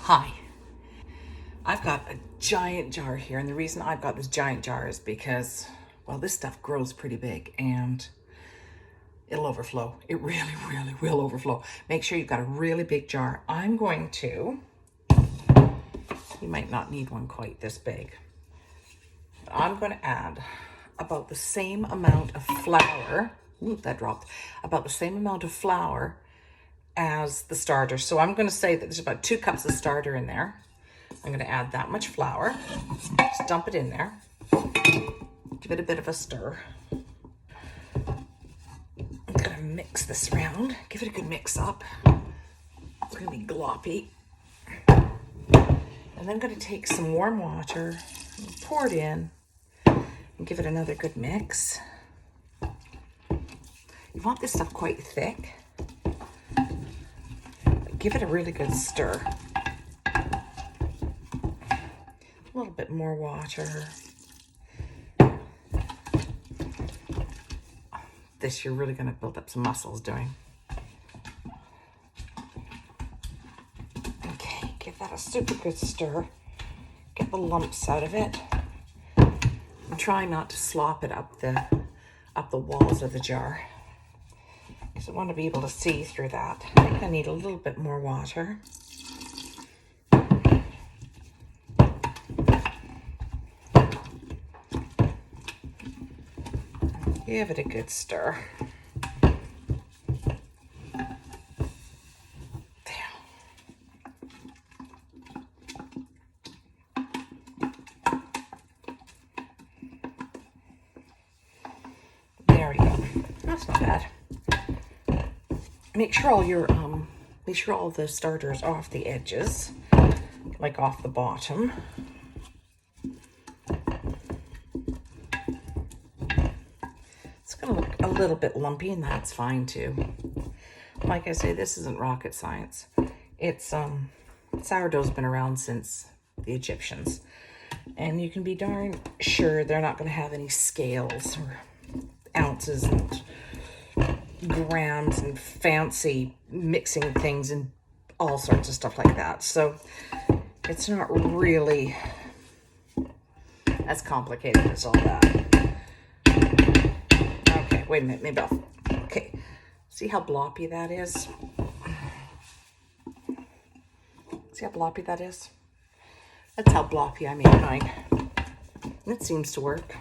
Hi, I've got a giant jar here, and the reason I've got this giant jar is because, well, this stuff grows pretty big and it'll overflow. It really, really will overflow. Make sure you've got a really big jar. I'm going to, you might not need one quite this big, but I'm going to add about the same amount of flour. Ooh, that dropped. About the same amount of flour as the starter. So I'm going to say that there's about 2 cups of starter in there. I'm going to add that much flour. Just dump it in there. Give it a bit of a stir. I'm going to mix this around. Give it a good mix up. It's going to be gloppy. And then I'm going to take some warm water, and pour it in, and give it another good mix. You want this stuff quite thick. Give it a really good stir. A little bit more water. This you're really going to build up some muscles doing. Okay, give that a super good stir. Get the lumps out of it. And try not to slop it up the walls of the jar, because I want to be able to see through that. I think I need a little bit more water. Give it a good stir. There. There we go. That's not bad. Make sure all the starters off the edges, like off the bottom. It's gonna look a little bit lumpy, and that's fine too. Like I say, this isn't rocket science. It's sourdough's been around since the Egyptians, and you can be darn sure they're not gonna have any scales or ounces and grams and fancy mixing things and all sorts of stuff like that. So it's not really as complicated as all that. Okay, wait a minute, maybe I'll, okay. See how bloppy that is? See how bloppy that is? That's how bloppy I made mine. It seems to work.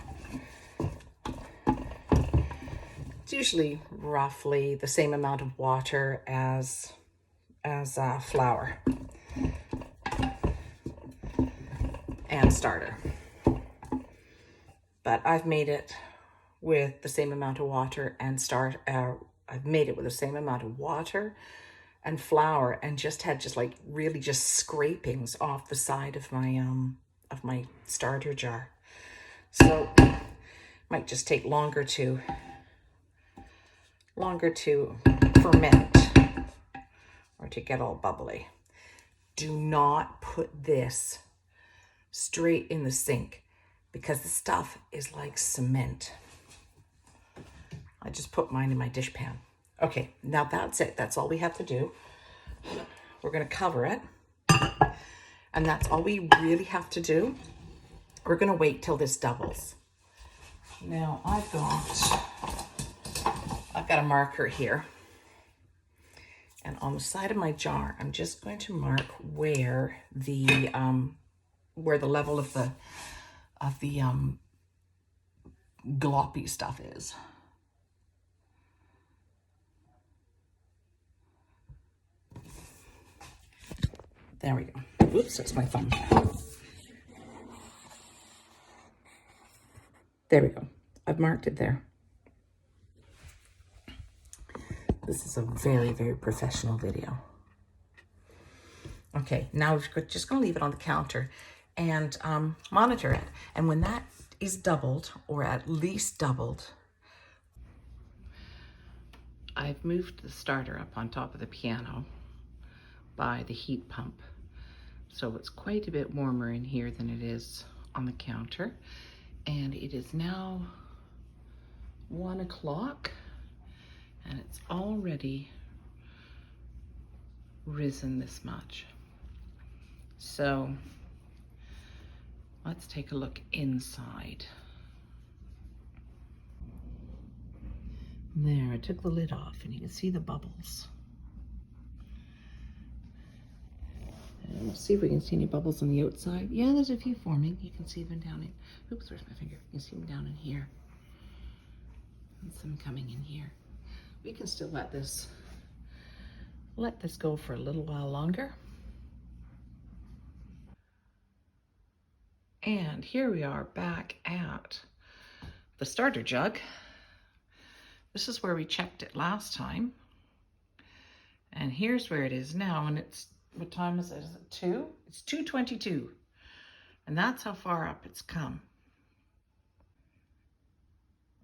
It's usually roughly the same amount of water as flour and starter. But I've made it with the same amount of water and I've made it with the same amount of water and flour, and just had really just scrapings off the side of my starter jar. So it might just take longer to ferment or to get all bubbly. Do not put this straight in the sink, because the stuff is like cement. I just put mine in my dish pan. Okay, now that's it. That's all we have to do. We're going to cover it, and that's all we really have to do. We're going to wait till this doubles. Now I've got a marker here, and on the side of my jar, I'm just going to mark where the level of the gloppy stuff is. There we go. Oops, that's my thumb. There we go. I've marked it there. This is a very, very professional video. Okay, now we're just going to leave it on the counter and monitor it. And when that is doubled, or at least doubled, I've moved the starter up on top of the piano by the heat pump. So it's quite a bit warmer in here than it is on the counter. And it is now 1 o'clock, and it's already risen this much. So let's take a look inside. There, I took the lid off and you can see the bubbles. And let's see if we can see any bubbles on the outside. Yeah, there's a few forming. You can see them down in, oops, where's my finger? You can see them down in here. And some coming in here. We can still let this go for a little while longer. And here we are back at the starter jug. This is where we checked it last time. And here's where it is now. And it's, what time is it? Is it 2? It's 2:22. And that's how far up it's come.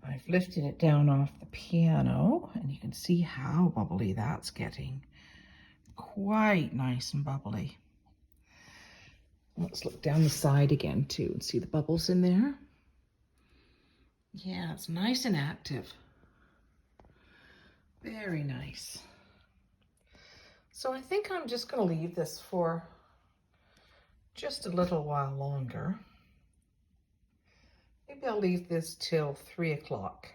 I've lifted it down off the piano and you can see how bubbly that's getting. Quite nice and bubbly. Let's look down the side again too and see the bubbles in there. Yeah, it's nice and active. Very nice. So I think I'm just going to leave this for just a little while longer. Maybe I'll leave this till 3 o'clock.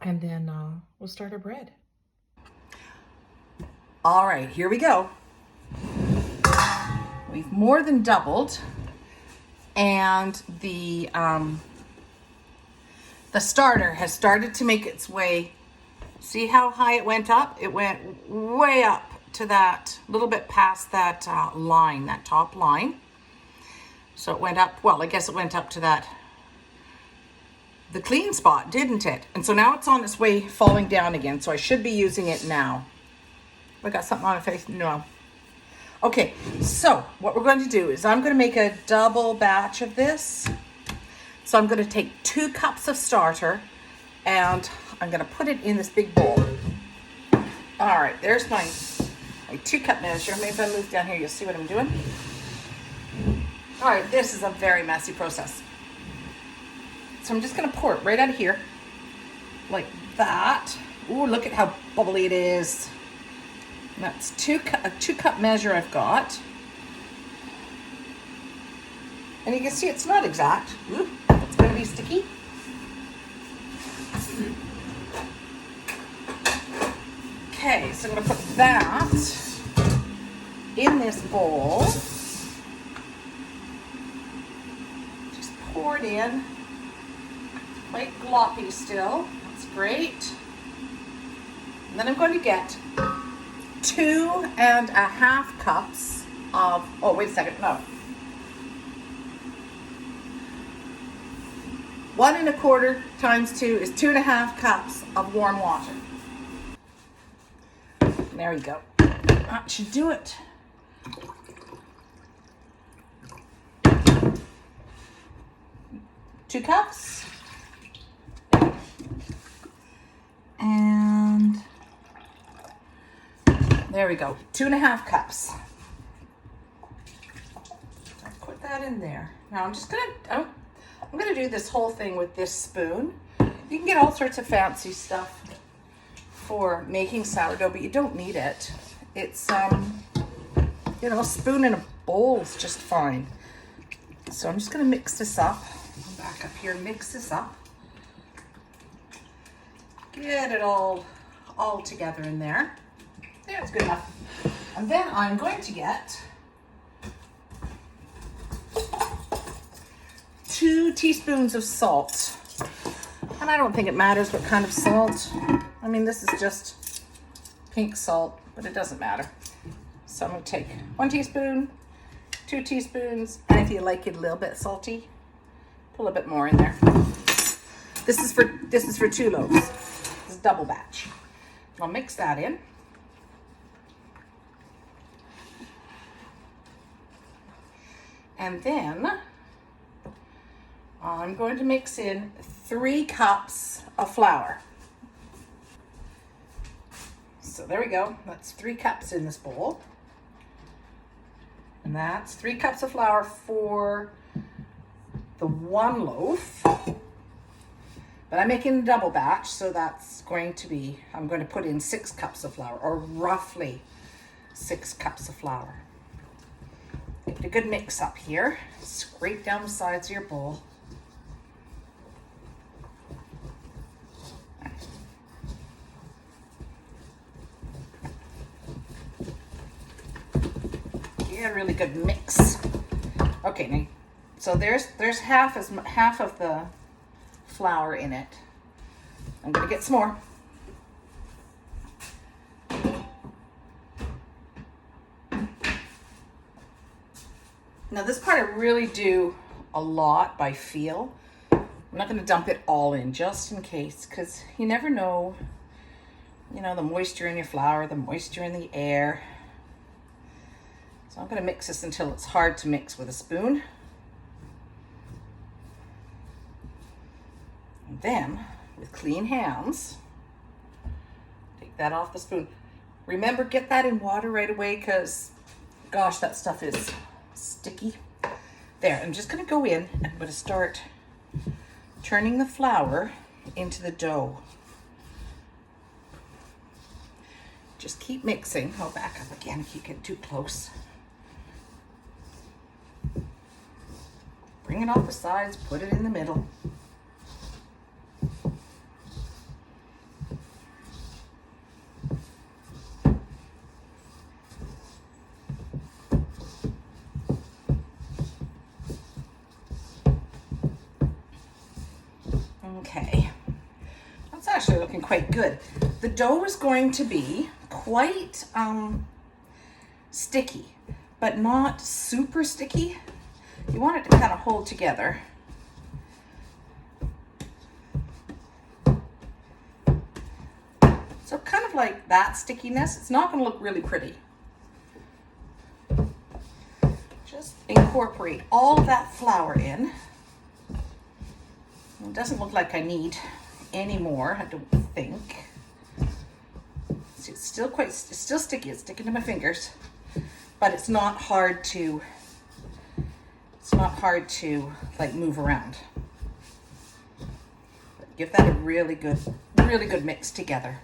And then we'll start our bread. All right, here we go. We've more than doubled, and the starter has started to make its way. See how high it went up? It went way up to that, little bit past that line, that top line. So it went up, well, I guess it went up to that, the clean spot, didn't it? And so now it's on its way falling down again. So I should be using it now. I got something on my face? No. Okay, so what we're going to do is I'm going to make a double batch of this. So I'm going to take 2 cups of starter and I'm going to put it in this big bowl. All right, there's my 2-cup measure. Maybe if I move down here, you'll see what I'm doing. All right, this is a very messy process. So I'm just going to pour it right out of here like that. Ooh, look at how bubbly it is. That's a 2-cup measure I've got. And you can see it's not exact. Ooh, it's going to be sticky. Okay, so I'm going to put that in this bowl. Just pour it in. Quite gloppy still. That's great. And then I'm going to get 2.5 cups of, oh, wait a second, no. 1.25 times 2 is 2.5 cups of warm water. There you go. That should do it. Two cups. And there we go. 2.5 cups. I'll put that in there. Now I'm gonna do this whole thing with this spoon. You can get all sorts of fancy stuff for making sourdough, but you don't need it. It's you know, a spoon in a bowl is just fine. So I'm just gonna mix this up. Back up here, mix this up. Get it all together in there. There, it's good enough. And then I'm going to get 2 teaspoons of salt. And I don't think it matters what kind of salt. I mean, this is just pink salt, but it doesn't matter. So I'm going to take 1 teaspoon, 2 teaspoons, and if you like it a little bit salty, put a little bit more in there. This is for 2 loaves. This is double batch. I'll mix that in. And then I'm going to mix in 3 cups of flour. So there we go. That's 3 cups in this bowl. And that's 3 cups of flour for the 1 loaf. But I'm making a double batch, so that's going to be, I'm going to put in 6 cups of flour, or roughly 6 cups of flour. Give it a good mix up here. Scrape down the sides of your bowl. Get a really good mix. Okay, now, so there's half of the flour in it. I'm gonna get some more. Now this part I really do a lot by feel. I'm not going to dump it all in just in case, because you never know, you know, the moisture in your flour, the moisture in the air. So I'm going to mix this until it's hard to mix with a spoon. And then with clean hands, take that off the spoon. Remember, get that in water right away, because gosh, that stuff is sticky. There, I'm just going to go in and I'm going to start turning the flour into the dough. Just keep mixing. I'll back up again if you get too close. Bring it off the sides, put it in the middle. Okay, that's actually looking quite good. The dough is going to be quite sticky, but not super sticky. You want it to kind of hold together. So kind of like that stickiness. It's not going to look really pretty. Just incorporate all of that flour in. It doesn't look like I need any more, I don't think. See, it's still sticky. It's sticking to my fingers, but it's not hard to like move around. But give that a really good mix together.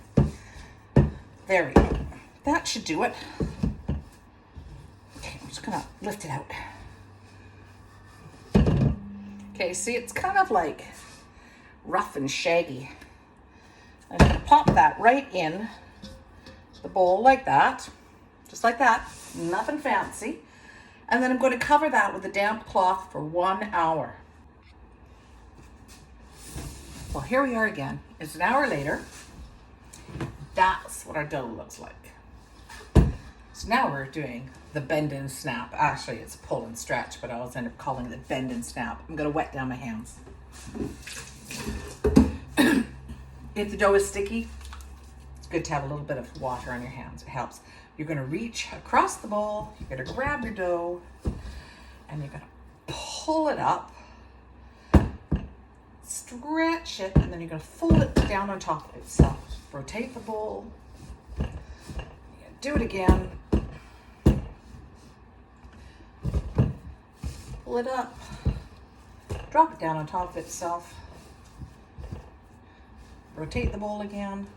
There we go. That should do it. Okay, I'm just gonna lift it out. Okay, see, it's kind of like rough and shaggy. I'm going to pop that right in the bowl like that, just like that, nothing fancy. And then I'm going to cover that with a damp cloth for 1 hour. Well, here we are again. It's an hour later. That's what our dough looks like. So now we're doing the bend and snap. Actually, it's pull and stretch, but I always end up calling it the bend and snap. I'm going to wet down my hands. If the dough is sticky, it's good to have a little bit of water on your hands. It helps. You're going to reach across the bowl. You're going to grab your dough and you're going to pull it up, stretch it, and then you're going to fold it down on top of itself. Rotate the bowl. Do it again. Pull it up. Drop it down on top of itself. Rotate the bowl again.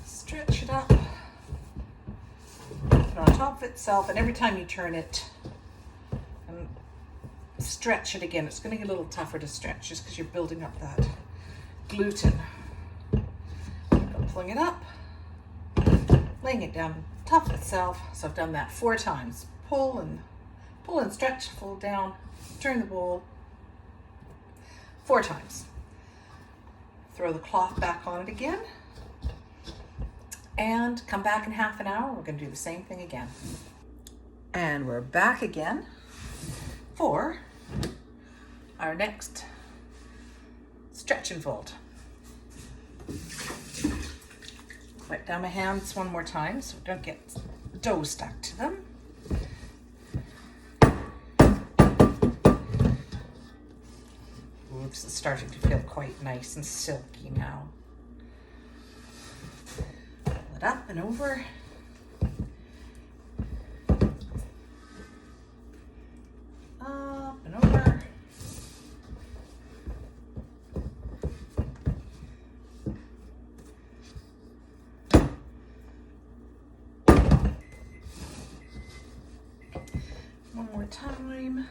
Stretch it up. Put it on top of itself, and every time you turn it and stretch it again, it's going to get a little tougher to stretch just because you're building up that gluten. Pulling it up, laying it down on top of itself. So I've done that 4 times. Pull and stretch, fold down, turn the bowl 4 times. Throw the cloth back on it again and come back in half an hour. We're going to do the same thing again. And we're back again for our next stretch and fold. Wet down my hands one more time so don't get dough stuck to them. Oops, it's starting to feel quite nice and silky now. Pull it up and over. Up and over. time.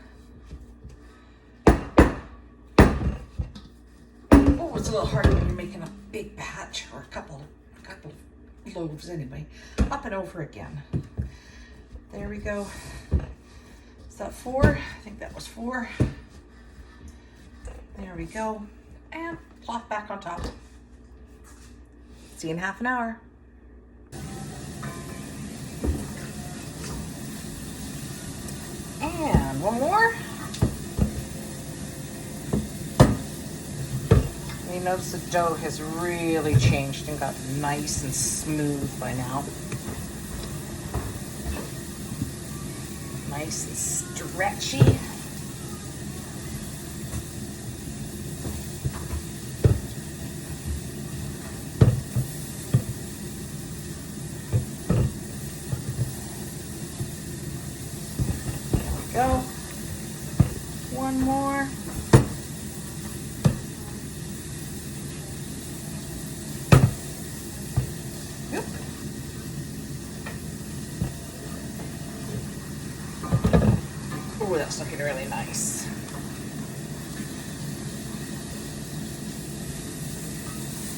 Oh, it's a little harder when you're making a big batch, or a couple of loaves anyway. Up and over again. There we go. Is that 4? I think that was 4. There we go. And plop back on top. See you in half an hour. And one more. You notice the dough has really changed and got nice and smooth by now. Nice and stretchy. There we go. One more. Oh, that's looking really nice.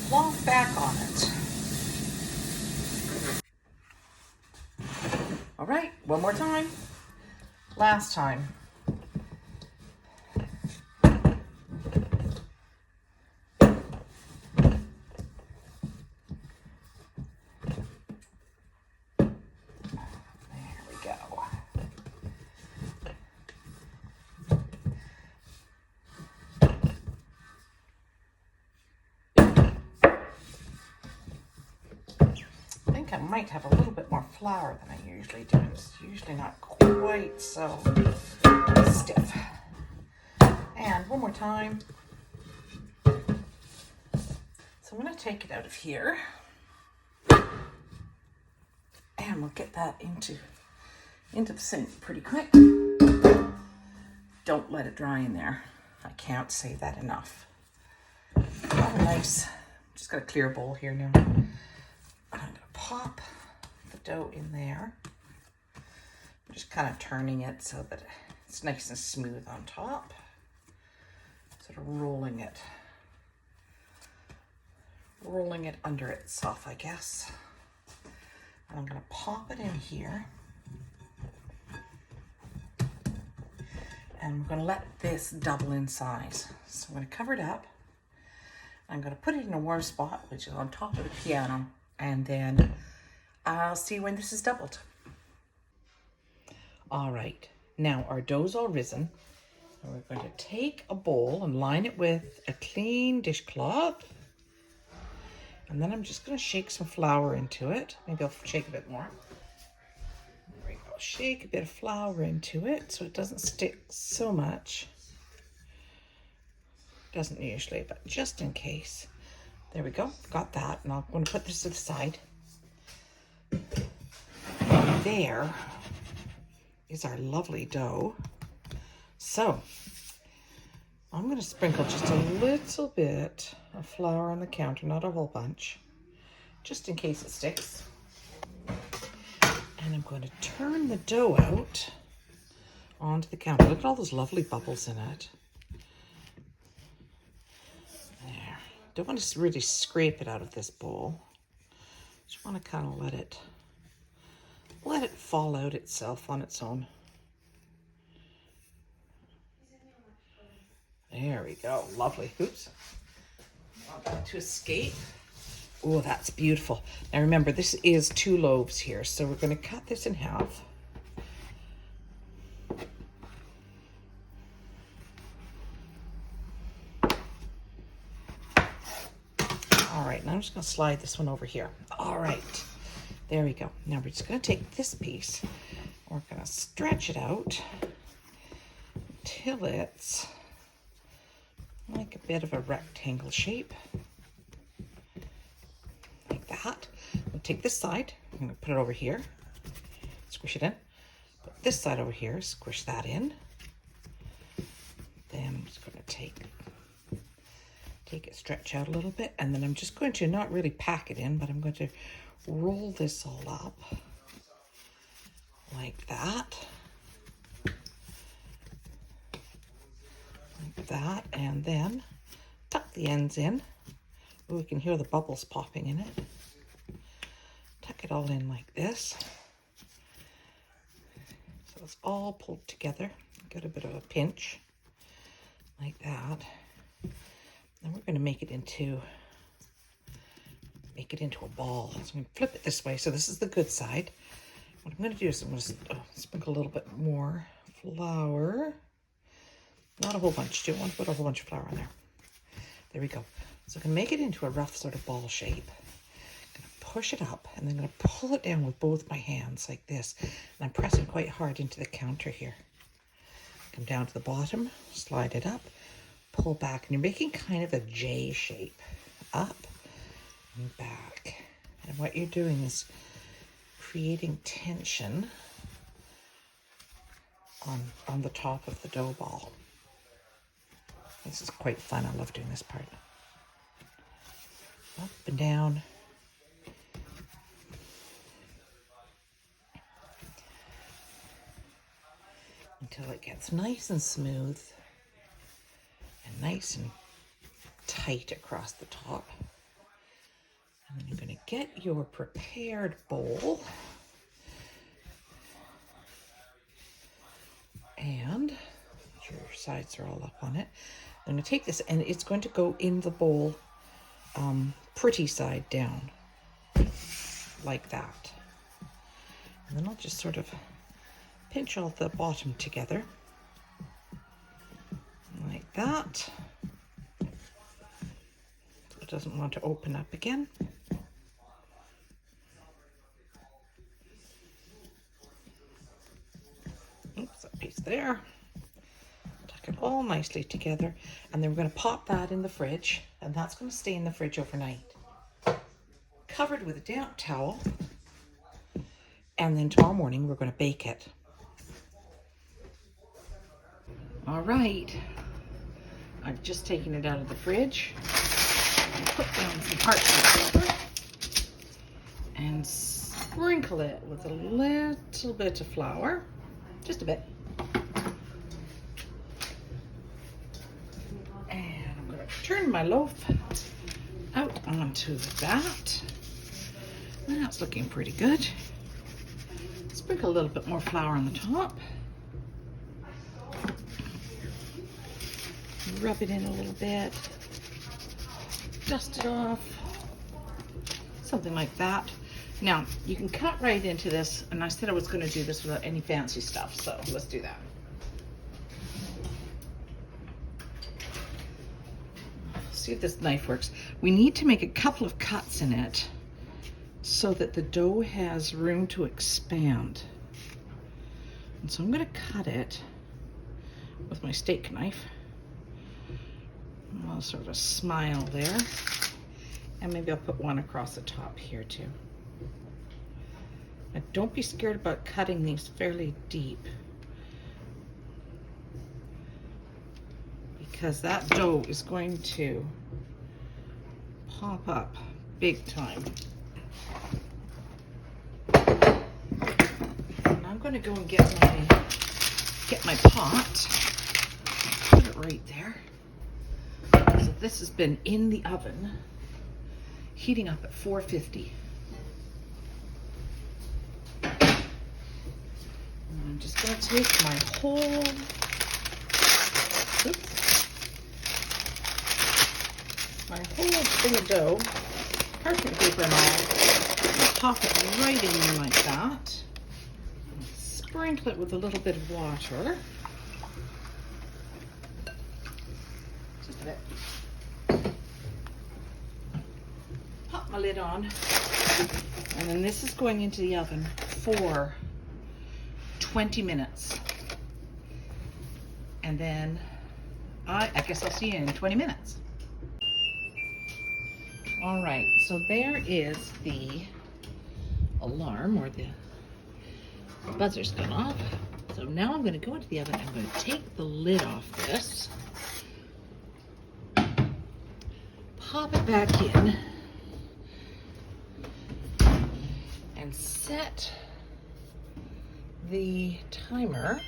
Plop back on it. All right, one more time. Last time. I might have a little bit more flour than I usually do. It's usually not quite so stiff. And one more time. So I'm going to take it out of here. And we'll get that into the sink pretty quick. Don't let it dry in there. I can't say that enough. Oh, nice. Just got a clear bowl here now. I'm going to pop the dough in there. I'm just kind of turning it so that it's nice and smooth on top. Sort of rolling it under itself, I guess. And I'm going to pop it in here. And I'm going to let this double in size. So I'm going to cover it up. I'm going to put it in a warm spot, which is on top of the piano. And then I'll see when this is doubled. All right, now our dough's all risen. And we're going to take a bowl and line it with a clean dishcloth. And then I'm just going to shake some flour into it. Maybe I'll shake a bit more. There we go. Shake a bit of flour into it so it doesn't stick so much. Doesn't usually, but just in case. There we go, got that, and I'm going to put this to the side. There is our lovely dough. So, I'm going to sprinkle just a little bit of flour on the counter, not a whole bunch, just in case it sticks. And I'm going to turn the dough out onto the counter. Look at all those lovely bubbles in it. Don't want to really scrape it out of this bowl. Just want to kind of let it fall out itself on its own. There we go. Lovely. Oops. Want that to escape. Oh, that's beautiful. Now remember, this is 2 loaves here, so we're going to cut this in half. All right, now I'm just going to slide this one over here. All right, there we go. Now we're just going to take this piece. We're going to stretch it out until it's like a bit of a rectangle shape. Like that. We'll take this side. I'm going to put it over here. Squish it in. Put this side over here. Squish that in. Then I'm just going to take it, stretch out a little bit, and then I'm just going to not really pack it in, but I'm going to roll this all up like that. like that, and then tuck the ends in. Ooh, we can hear the bubbles popping in it. Tuck it all in like this. So it's all pulled together. Get a bit of a pinch like that. Then we're going to make it into a ball. So I'm going to flip it this way. So this is the good side. What I'm going to do is I'm going to sprinkle a little bit more flour. Not a whole bunch. Don't want to put a whole bunch of flour on there. There we go. So I'm going to make it into a rough sort of ball shape. I'm going to push it up, and then I'm going to pull it down with both my hands like this. And I'm pressing quite hard into the counter here. Come down to the bottom, slide it up, pull back, and you're making kind of a J shape. Up and back. And what you're doing is creating tension on the top of the dough ball. This is quite fun. I love doing this part. Up and down. Until it gets nice and smooth and nice and tight across the top. And then you're going to get your prepared bowl and your sides are all up on it. I'm going to take this, and it's going to go in the bowl pretty side down like that. And then I'll just sort of pinch all the bottom together like that, so it doesn't want to open up again. Oops, that piece there. Tuck it all nicely together, and then we're going to pop that in the fridge, and that's going to stay in the fridge overnight, covered with a damp towel, and then tomorrow morning we're going to bake it. All right, I've just taken it out of the fridge, put down some parchment paper, and sprinkle it with a little bit of flour, just a bit. And I'm going to turn my loaf out onto that. That's looking pretty good. Sprinkle a little bit more flour on the top. Rub it in a little bit, dust it off, something like that. Now, you can cut right into this, and I said I was going to do this without any fancy stuff, so let's do that. See if this knife works. We need to make a couple of cuts in it so that the dough has room to expand. And so I'm going to cut it with my steak knife. I'll sort of smile there, and maybe I'll put one across the top here too. Now, don't be scared about cutting these fairly deep, because that dough is going to pop up big time. And I'm going to go and get my pot, put it right there. So this has been in the oven, heating up at 450. And I'm just going to take my whole, thing of dough, parchment paper and all, and pop it right in there like that. Sprinkle it with a little bit of water. Just a bit. Pop my lid on, and then this is going into the oven for 20 minutes. And then I guess I'll see you in 20 minutes. All right, so there is the alarm, or the buzzer's gone off. So now I'm going to go into the oven. I'm going to take the lid off this, pop it back in, and set the timer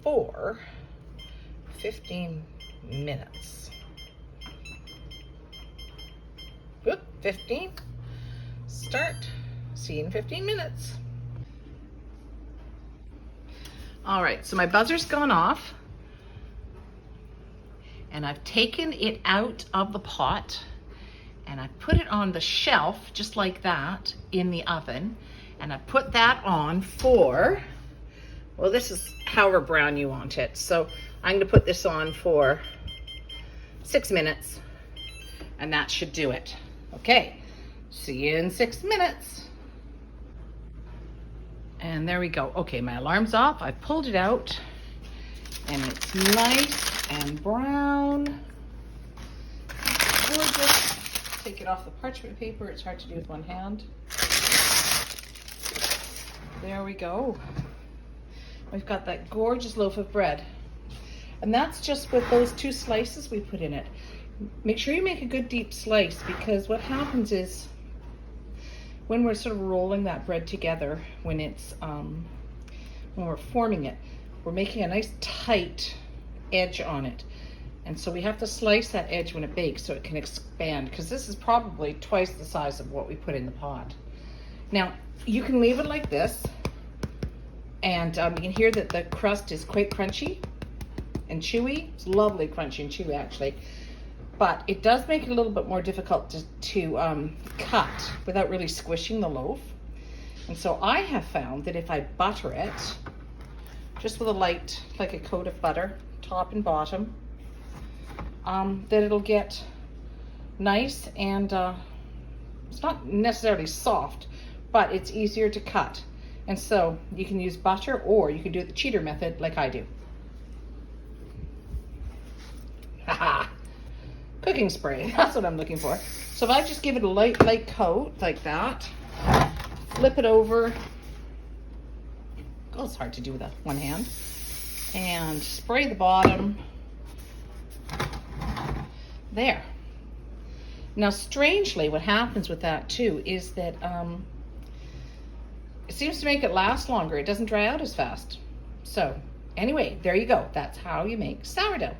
for 15 minutes. Oop, 15. Start. See you in 15 minutes. All right, so my buzzer's gone off. And I've taken it out of the pot and I put it on the shelf just like that in the oven. And I put that on for, well, this is however brown you want it. So I'm gonna put this on for 6 minutes and that should do it. Okay, see you in 6 minutes. And there we go. Okay, my alarm's off. I pulled it out and it's nice and brown. Gorgeous. Take it off the parchment paper. It's hard to do with one hand. There we go. We've got that gorgeous loaf of bread. And that's just with those 2 slices we put in it. Make sure you make a good deep slice, because what happens is when we're sort of rolling that bread together, when it's when we're forming it, we're making a nice tight edge on it. And so we have to slice that edge when it bakes so it can expand, because this is probably twice the size of what we put in the pot. Now, you can leave it like this, and you can hear that the crust is quite crunchy and chewy. It's lovely crunchy and chewy, actually. But it does make it a little bit more difficult to cut without really squishing the loaf. And so I have found that if I butter it, just with a light, like a coat of butter, top and bottom, that it'll get nice and it's not necessarily soft, but it's easier to cut. And so you can use butter, or you can do it the cheater method like I do. Haha, cooking spray, that's what I'm looking for. So if I just give it a light coat like that, flip it over, oh, it's hard to do with that one hand, and spray the bottom. There. Now, strangely, what happens with that too is that it seems to make it last longer. It doesn't dry out as fast. So anyway, there you go. That's how you make sourdough.